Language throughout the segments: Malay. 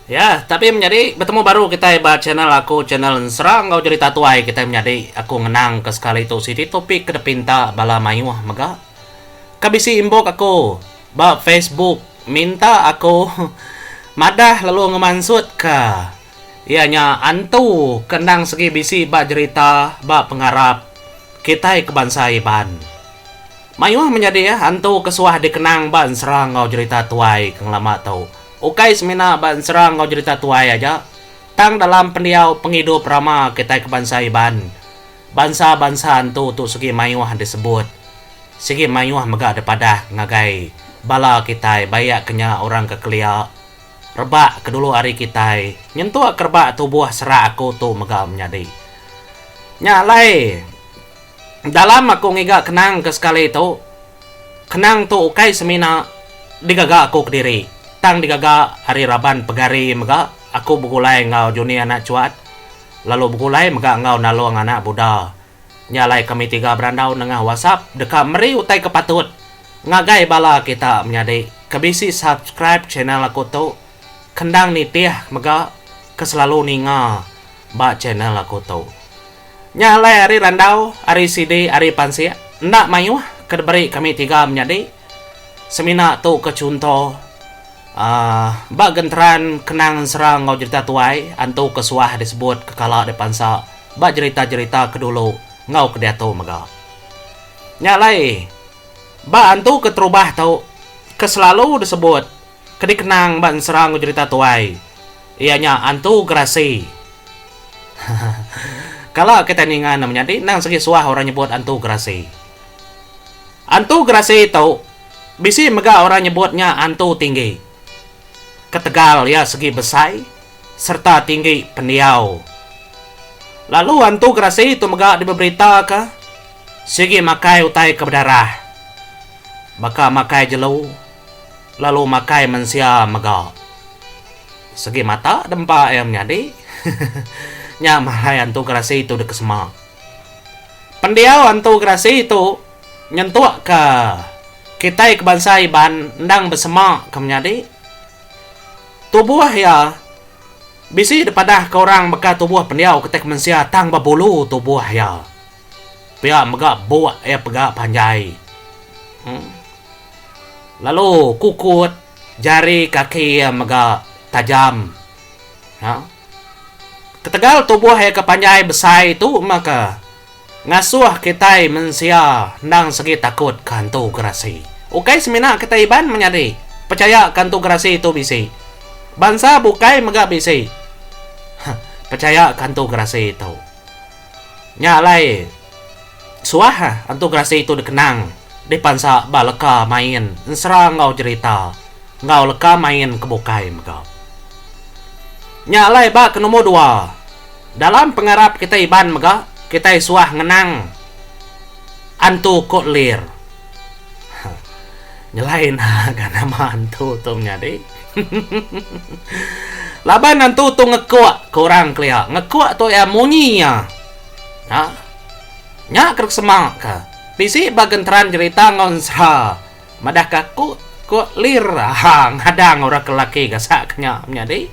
Ya, tapi menjadi bertemu baru kita iba channel aku channel serang kau cerita tuai kita menjadi aku ngenang ke sekali itu siti topik ke depinta bala mayu maga. Kabisi imbok aku ba Facebook minta aku madah lalu ngemansut ka. Ianya antu kenang segi bisi ba cerita ba pengharap kita kebansa iban. Mayu menjadi ya antu kesuah dikenang ban serang kau cerita tuai kang lama tau. Ukay semina ban serang kau cerita tuai aja. Tang dalam pendiau penghidup rama kita kebansa iban. Bansa-bansa antu tu segi mayuah disebut. Segi mayuah mega depada ngagai. Bala kita bayak kenya orang kekelia. Rebak kedulu hari kita. Nyentuh kerbak tubuh serak aku tu mega menjadi. Nyalai. Dalam aku ngiga kenang ke sekali itu. Kenang tu ukay semina digaga aku ke diri. Tang digaga hari Raban pegari mega aku bukulai ngau juni anak cuat lalu bukulai mega ngau naluang anak buda nyalai kami tiga berandau nengah WhatsApp deka meri utai kepatut ngagai bala kita menjadi kebisi subscribe channel aku tu kendang nitiah mega keselalu ninga ba channel aku tu nyalai hari randau hari CD hari pansia ndak mayu kedberi kami tiga menjadi semina tu kecunto ba gentran kenang serang ngau cerita tuai antu kesuah disebut kekala depan sa ba cerita-cerita kedulu ngau kediatu mega nyalai ba antu keterubah tau keselalu disebut kedikenang ban serang ngau cerita tuai ianya antu gerasi kalau kita ningan namanya di nang segi suah orang nyebut antu gerasi tau bisi mega orang nyebutnya antu tinggi ketegal ya segi besai serta tinggi pendiau. Lalu antu gerasi itu mega diberita ke segi makai utai ke berdarah. Maka makai jelu lalu makai mensia mega. Segi mata dempa yang nyadi. Nya mahai antu gerasi itu dekesema. Pendiau antu gerasi itu nyentuh ke kita kebansa iban ndang bersema ke menjadi tubuh ya bisi depada ke orang beka tubuh pendiau ketek mensia tang babulu tubuh ya pia mega buat ya pega panjai lalu kukut jari kaki ya mega tajam ya ketegal tubuh ya kepanjai besar itu maka ngasuh kita mensia nang segi takut kantu gerasi ukai semina kita iban menyadi percaya kantu gerasi itu bisi bansa bukai mega bisi percaya kantu gerasi itu nyalai suah antu gerasi itu dikenang di pansa baleka main serang ngau cerita ngau leka main kebukai mega nyalai ba ke nomor 2 dalam pengarap kita iban mega kita suah ngenang antu kotlir nyalain kan nama antu tu nyadi laban nantu tu ngekuak kurang kelia ngekuak tu ya munyi ya nya kerek semak ka bisi bagentran cerita ngonsra madah kaku kok lir ngadang orang kelaki gasak nya nyadi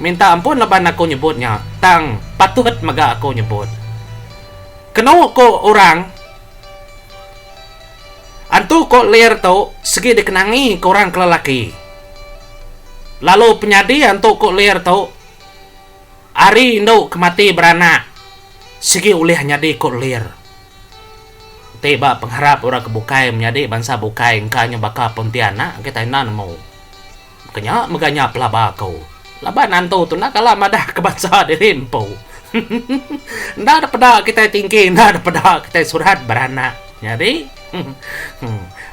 minta ampun laban aku nyebutnya tang patut maga aku nyebut kena ko orang antu kok lir tu segi dikenangi ke orang kelaki lalu penyadi antu kok lir tu ari induk kemati beranak segi ulih nyadi kok lir tiba pengharap orang kebukai menjadi bangsa bukai engkanya baka pontianak kita nan mau kenya meganya pelaba kau laban antu tu nak kalah madah kebangsa dirimpo ndak ada pada kita tinggi ndak ada pada kita surat beranak jadi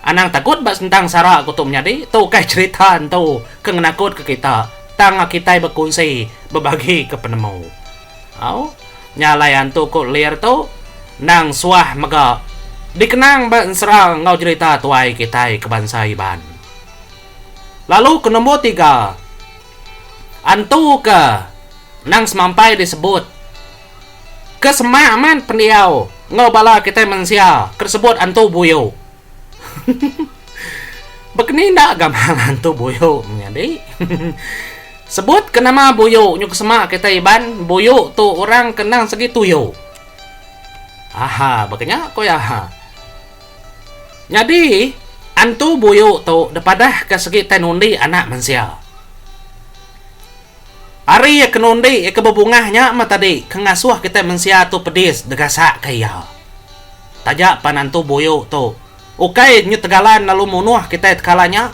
anang takut bas tentang sara aku tu menjadi tu kai cerita tu kengenakut ke kita tang kita berkongsi berbagi ke penemu au nyalayan tu kok liar tu nang suah mega dikenang ban serang ngau cerita tuai kita ke bangsa iban lalu ke nombor 3 antu ke nang semampai disebut kesemaman pendiau ngau bala kita mensia tersebut antu buyo begini ndak gampang antu buyo menjadi Sebut ke nama buyu nyu kesemak kita iban buyu tu orang kenang segi tuyo. Aha, baganya ko ya. Jadi antu buyu tu depadah ke segi tenundi anak manusia. Ari ya kenundi ya kebebungahnya mah tadi kengasuh kita manusia tu pedis degasak kaya. Tajak panantu buyu tu. Ukai nyu tegalan lalu munuh kita kalanya.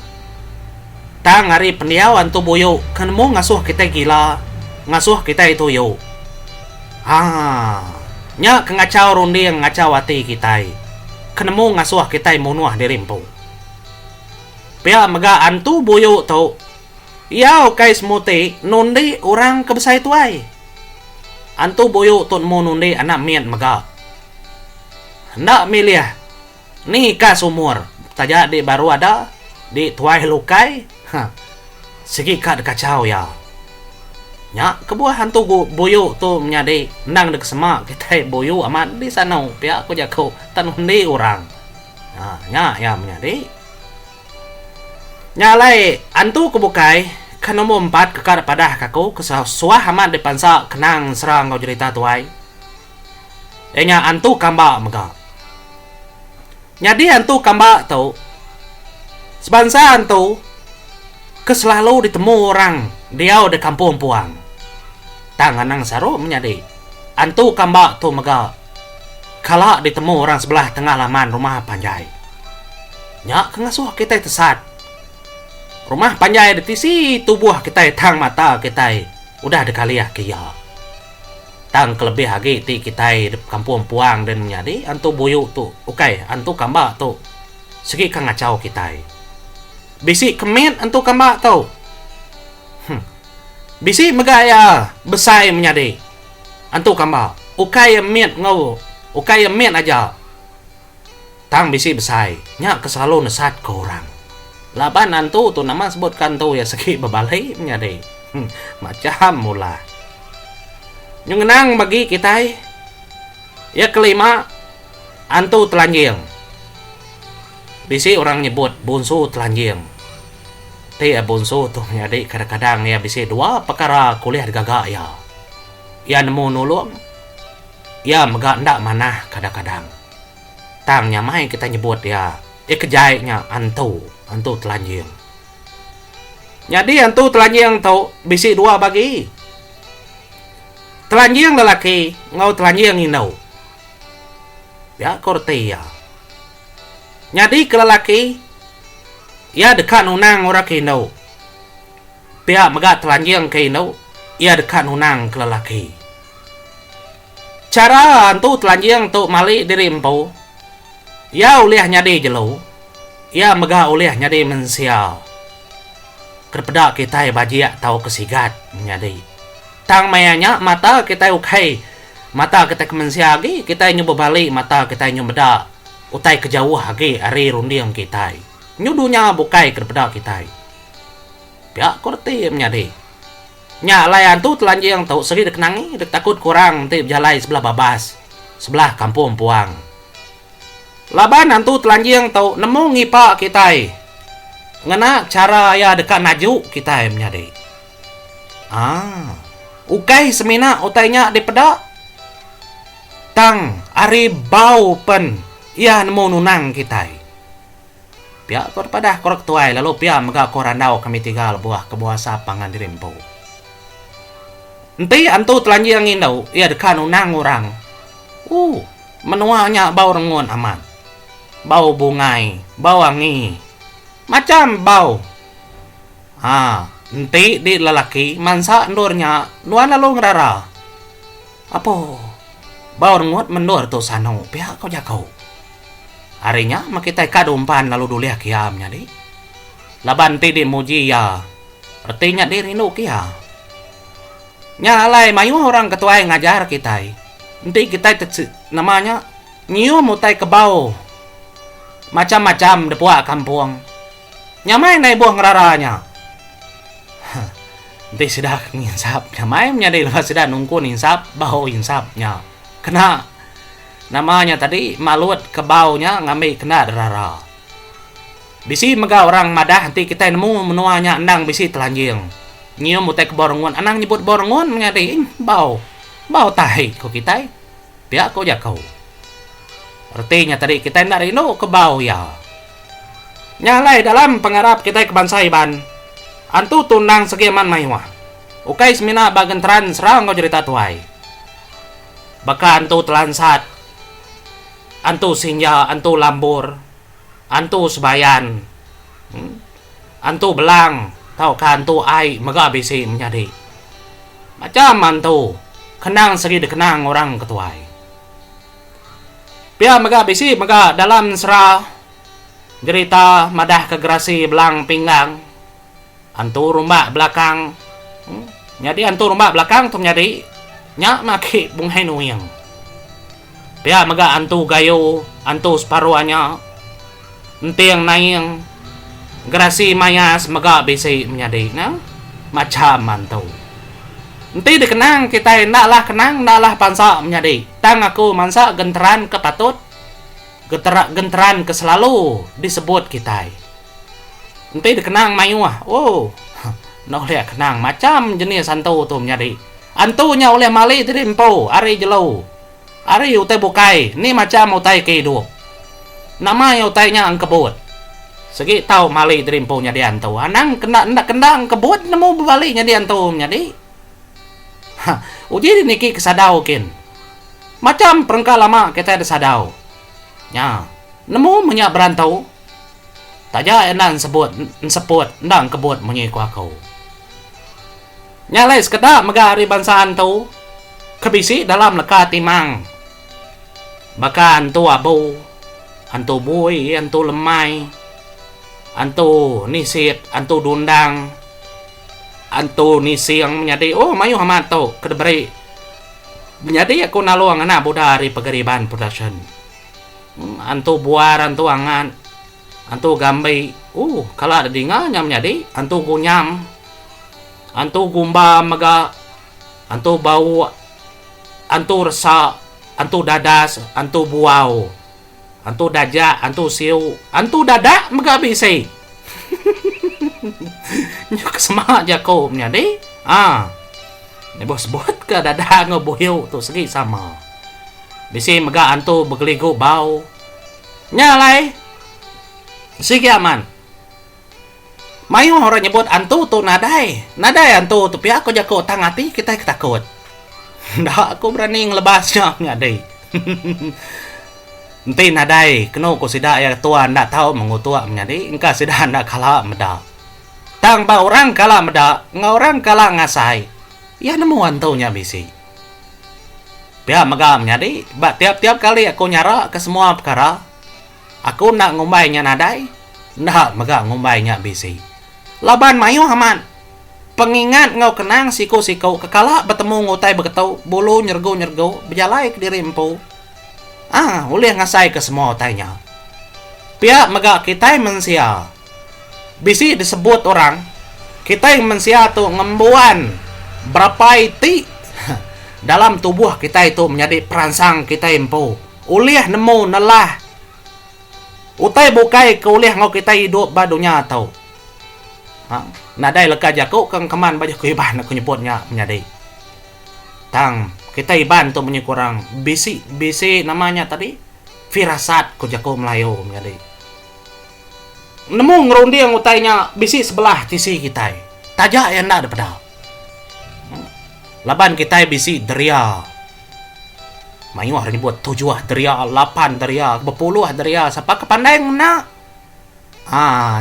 Tang hari pendiaw antu buyu kan mo ngasuh kita gila, ngasuh kita itu yo. Nya kengacau rundi yang ngacau hati kita. Kan mo ngasuh kita munuh di rimpo. Pia mega antu buyu tu. Yau kai semuti nundi orang kebesai tuai. Antu buyu tu mo nundi anak mian mega. Ndak milih. Ni ka sumur. Tajak di baru ada di tuai lukai. Segi kat kacau ya. Nya kebuah hantu buyu tu menyadi nang dek semak kita buyu amat di sana pihak aku jago tanundi orang. Nya ya menyadi. Nya lai antu kebukai kan nomor 4 kekar padah kaku kesuah amat di pansa kenang serang kau cerita tuai. Nya antu kamba mega. Nyadi antu kamba tu sebansa antu keselalu ditemu orang dia di kampung puang. Tangan nang saru menyadi antu kamba tu mega kala ditemu orang sebelah tengah laman rumah panjai. Nya kengasuh kita tesat rumah panjai di tisi tubuh kita tang mata kita udah dekaliah kia. Tang kelebih lagi ti kita di kampung puang dan menyadi antu buyu tu ukai antu kamba tu segi kangacau kita. Bisi kemit antu kamba tau. Bisi megaya besai menyadi antu kamba. Ukai mit ngau, ukai mit aja. Tang bisi besai, nya keselalu nesat ke orang. Laban antu tu nama sebutkan tu ya segi bebalai menyadi. Macam mula. Nyungenang bagi kita. Ya kelima antu telanjang. Bisi orang nyebut bonsu telanjang. Tia bonsu tu nyadi kadang-kadang ya bisi dua perkara kuliah gagak ya. Ya nemu nulung. Ya megak ndak manah kadang-kadang. Tang nyamai kita nyebut ya. Kejainya antu telanjang. Jadi antu telanjang tu bisi dua bagi. Telanjang lelaki, ngau telanjang inau. Ya korte ya. Nyadi ke lelaki ia dekat nunang orang ke inau. Pihak megat telanjang ke inau ia dekat nunang ke lelaki. Cara antu telanjang tu malik diri empu. Ia ulih nyadi jelu. Ia megah ulih nyadi mensia. Kerpedak kita bajiak tahu kesigat nyadi. Tang mayanya mata kita ukai. Mata kita kemensia lagi kita nyoba balik mata kita nyoba utai kejauh lagi hari rundiang kita. Nyudunya bukai kepada kita. Pihak korti menyadi. Nya layan tu telanjang tau seri dek nangi dek takut kurang tip jalai sebelah babas. Sebelah kampung puang. Laban antu telanjang tau nemu ngipak kita. Ngena cara ya dekat naju kita menyadi. Ukai semina utainya di pedak. Tang ari bau pen ia nemu nunang kita. Pihak kor padah korek tuai lalu pihak mega korandau kami tinggal buah kebuah sapangan di rempo. Enti antu telanjang indau ia dekat nunang orang. Menuanya bau rengun aman. Bau bungai, bau wangi. Macam bau. Enti di lelaki mansa endurnya nuan lalu ngerara. Apa? Bau rengut mendur tu sano pihak kau jakau. Harinya makita kadumpan lalu duliah kiamnya di. Laban ti di muji ya. Artinya di rindu kia. Nyalai mayu orang ketua yang ngajar kita. Nanti kita namanya nyium mutai ke bau. Macam-macam depuak kampung. Nyamai nai buah ngeraranya. Nanti sudah nginsap. Nyamai menjadi lepas sudah nungku insap bau insapnya. Kena namanya tadi malut ke baunya ngambil kena darah. Bisi mega orang madah nanti kita nemu menuanya endang bisi telanjang. Nyium utai ke borongon, anang nyebut borongon nyadi bau tai ko kita. Pihak ko jakau. Artinya tadi kita ndak rino ke bau ya. Nyalai dalam pengarap kita ke bansa iban. Antu tunang segiaman mayuah. Ukai semina bagentran serang kau cerita tuai. Baka antu telansat. Antu sinja, antu lambur. Antu sebayan. Antu belang. Tau ka antu ai maga bisi menjadi. Macam antu. Kenang segi dikenang orang ketuai. Pia maga bisi maga dalam serah. Cerita madah kegerasi belang pinggang. Antu rumah belakang. Jadi antu rumah belakang tu menjadi nyak maki bunghai nuyang. Pia maga antu gayo, antu separuhnya. Entiang naing gerasi mayas maga bisi menjadi na macam antu. Enti dikenang kita ndaklah kenang ndaklah pansa menjadi. Tang aku mansa genteran kepatut. Genteran ke selalu disebut kita. Enti dikenang mayuah. Oh. Nah oleh kenang macam jenis antu tu menjadi. Antunya oleh mali terimpo, ari jelau. Ari utai bukai, ni macam utai kehidup. Nama utainya ang kebut. Segi tahu mali terimpo nyadi antu. Anang kena ang kebut nemu balik nyadi antu nyadi. Uji niki kesadau kin. Macam perengka lama kita ada sadau. Nya, nemu menyak berantau. Taja enang sebut ndang kebut menyiku aku. Nyalai sekedap megari bansaan tu kebisi dalam leka timang. Baka antu abu, antu bui, antu lemai, antu nisit, antu dundang, antu nisiang menjadi oh mayu hamat tu kedeberi. Menjadi aku naluang anak budari pegariban production. Antu buar, antu angan, antu gambai. Kalau ada dinganya menjadi antu gunyam. Antu gumba maga, antu bau, antu resa, antu dadas, antu buau, antu daja, antu siu, antu dada maga bisi. Nyuk semak aja kau menjadi. Ni bos buat ke dada ngoboyo tu segi sama. Bisi maga antu begeligu bau. Nyalai. Sigi aman. Mayu orang nyebut antu tu nadai antu tu pihak aku jago tangati kita takut. Ndak aku berani ngelebasnya nyadai. Enti nadai keno ko sida ya tua ndak tahu mengutua menyadi engka sida ndak kala meda. Tang ba orang kala meda, ngorang kala ngasai. Ya nemu antunya bisi. Pihak maga menyadi, ba tiap-tiap kali aku nyara ke semua perkara. Aku nak ngumbainya nadai, ndak maga ngumbainya bisi. Laban mayu haman. Pengingat ngau kenang siku-siku kekala bertemu ngutai beketau bulu nyergo berjalai ke dirimpu. Boleh ngasai ke semua utainya. Pihak mega kita mensia. Bisi disebut orang kita yang mensia tu ngembuan berapa iti dalam tubuh kita itu menjadi perangsang kita impu. Uliah nemu nelah. Utai bukai ke uliah ngau kita hidup badunya atau. Nadai leka jaku kang keman baju ku iban aku nyebutnya menjadi. Tang kita iban tu kurang bisi namanya tadi firasat ku jaku Melayu menjadi. Nemu ngerundi yang utainya bisi sebelah tisi kita. Tajak yang ndak daripada. Laban kita bisi deria. Mayu hari buat 7 deria, 8 deria, 10 deria, siapa kepandai ngena.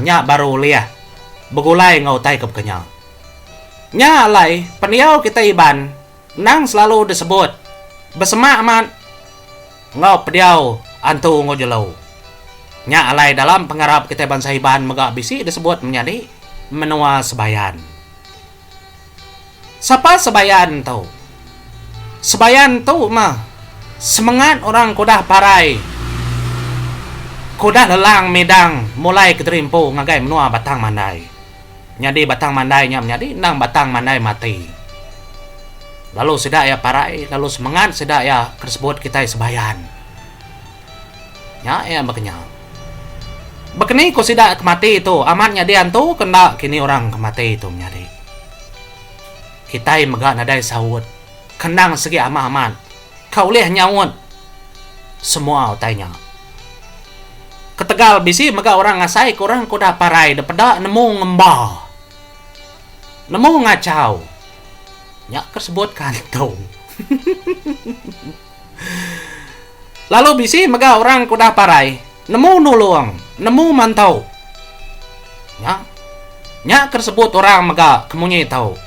Nya baru liah. Begulai ngau tai ke bekenya. Nya alai peniau kita iban nang selalu disebut besemak aman ngau pediau antu ngau jelau. Nya alai dalam pengarap kita bangsa iban mega bisi disebut menjadi menua sebayan. Siapa sebayan tu? Sebayan tu mah semangat orang kudah parai. Kudah lelang medang mulai keterimpu ngagai menua batang mandai. Nyadi batang mandainya menjadi nang batang mandai mati. Lalu sedak ya parai, lalu semangat sedak ya tersebut kita sebayan. Ya makanya. Bekeni ko sedak kemati itu, amatnya dia tu kena kini orang kemati itu menjadi. kita maga nadai sawut kenang segi aman kau leh nyawut semua tanya ketegal bisi maga orang ngasai kurang kuda parai daripada nemu ngembah nemu ngacau nyak tersebut kantong lalu bisi maga orang kuda parai nemu nulung nemu mantau nyak tersebut orang maga kemunyi tahu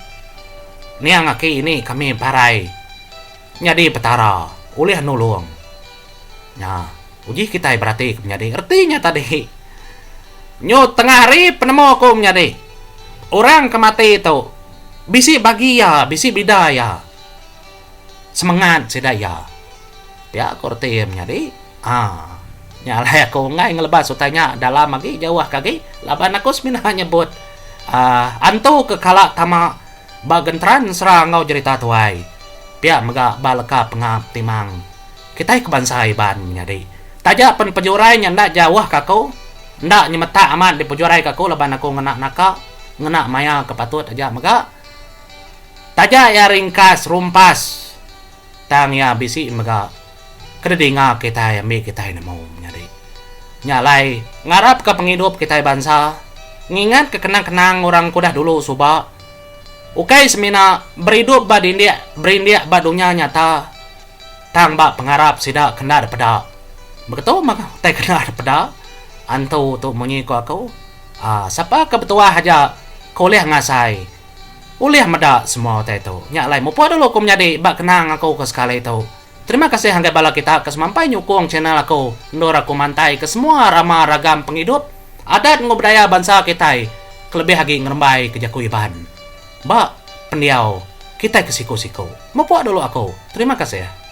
niang aki ini kami parai nyadi petara ulih nulung uji kita berarti menjadi artinya tadi nyo tengah hari penemu aku menjadi orang kemati itu bisi bagia bisi bidaya semangat sedaya ya korte menjadi nyalai aku ngai ngelebas utanya dalam lagi jauh kaki laban aku semina nyebut antu kekala tama bagentran serang ngau cerita tuai pia mega balaka pengap timang kita kebansai ban menjadi taja pen pejurai ndak jauh kako ndak nyemeta aman di pejurai kako laban aku ngena naka ngena maya kepatut aja mega taja ya ringkas rumpas tang ya bisi mega kededinga kita ya mi kita ini mau nyari nyalai ngarap ke penghidup kita bangsa ngingat kekenang-kenang orang kudah dulu suba ukai semina beridup badindia berindia badunya nyata tang ba pengarap sida kena daripada begitu maka tay kena daripada antu tu munyi ko aku siapa kebetua haja kuliah ngasai uliah meda semua tay tu nyalai mupo dulu aku menjadi bak kenang aku ke sekali itu. Terima kasih hanggai bala kita kesemampai nyukung channel aku ndor aku mantai ke semua ramah ragam penghidup adat ngobudaya bangsa kita kelebih lagi ngerembai kejakuiban ba pendiau kita ke siku-siku mupo dulu aku terima kasih ya.